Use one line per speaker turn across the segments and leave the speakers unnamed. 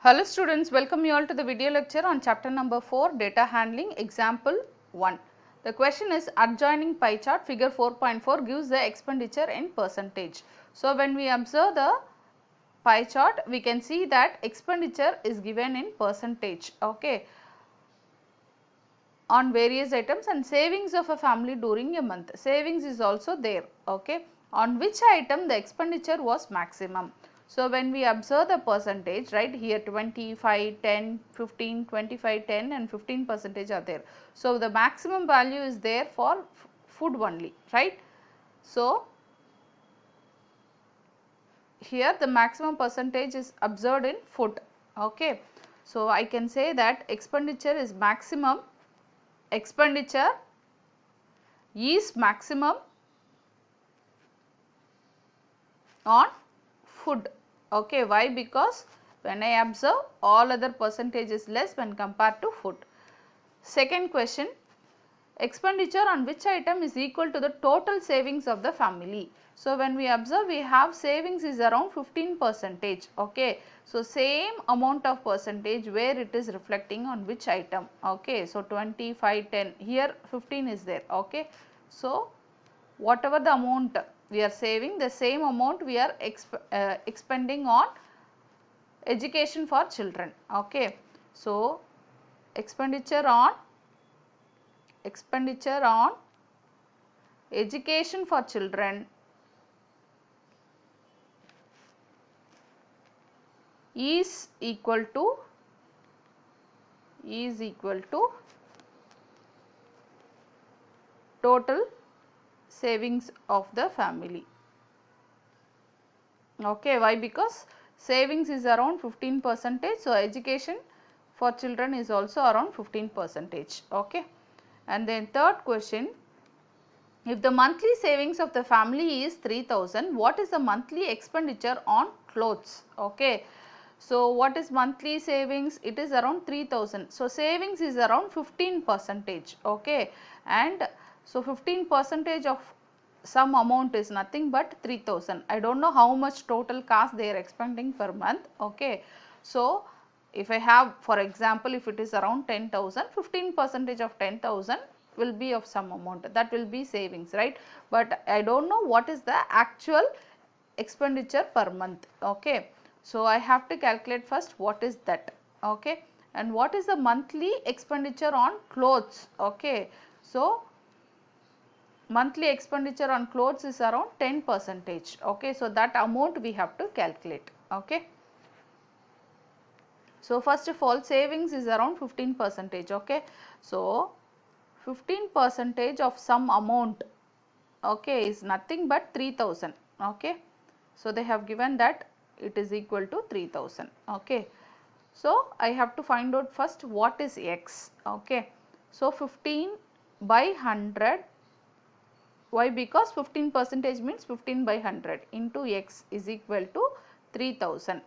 Hello students, welcome you all to the video lecture on chapter number 4, data handling, example 1. The question is adjoining pie chart figure 4.4 gives the expenditure in percentage. So when we observe the pie chart, we can see that expenditure is given in percentage, okay, on various items, and savings of a family during a month. Savings is also there, okay, on which item the expenditure was maximum. So when we observe the percentage, right, here 25, 10, 15, 25, 10 and 15% are there. So the maximum value is there for food only, right. So here the maximum percentage is observed in food, okay. So I can say that expenditure is maximum, expenditure is maximum on food, okay. Why? Because when I observe, all other percentage is less when compared to food. Second question, expenditure on which item is equal to the total savings of the family. So when we observe, we have savings is around 15%, okay. So same amount of percentage where it is reflecting on which item, okay. So 25, 10, here 15 is there, okay. So whatever the amount we are saving, the same amount we are expending on education for children, okay. So expenditure on education for children is equal to total savings of the family, okay. Why? Because savings is around 15%, so education for children is also around 15%, okay. And then third question, if the monthly savings of the family is 3000, what is the monthly expenditure on clothes, okay. So what is monthly savings? It is around 3000. So savings is around 15%, okay. And so 15% of some amount is nothing but 3000. I don't know how much total cost they are expending per month, okay. So if I have, for example, if it is around 10,000, 15% of 10,000 will be of some amount, that will be savings, right. But I don't know what is the actual expenditure per month, okay. So I have to calculate first what is that, okay, and what is the monthly expenditure on clothes, okay. So monthly expenditure on clothes is around 10%, okay. So that amount we have to calculate, okay. So first of all, savings is around 15%, okay. So 15% of some amount, okay, is nothing but 3000, okay. So they have given that it is equal to 3000, okay. So I have to find out first what is x, okay. So 15 by 100, why? Because 15% means 15 by 100 into x is equal to 3000,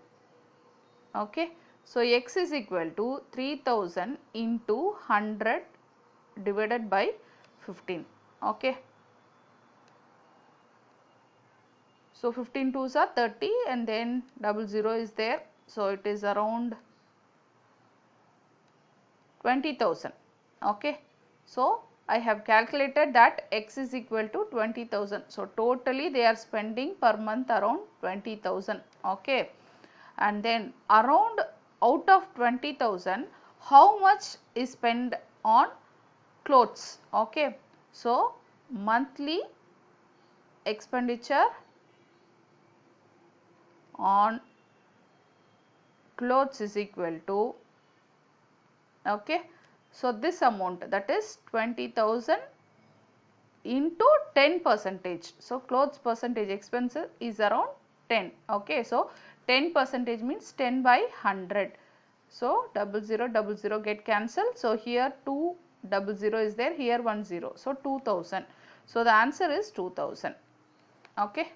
okay. So x is equal to 3000 into 100 divided by 15, okay. So 15 twos are 30 and then 00 is there, so it is around 20,000, okay. So I have calculated that x is equal to 20,000. So totally they are spending per month around 20,000, okay. And then around out of 20,000, how much is spent on clothes, okay. So monthly expenditure on clothes is equal to, okay. So this amount, that is 20,000 into 10%. So clothes percentage expenses is around 10, okay. So 10% means 10 by 100. So 0000 get cancelled. So here 200 is there, here 10. So 2000. So the answer is 2000, okay.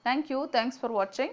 Thank you. Thanks for watching.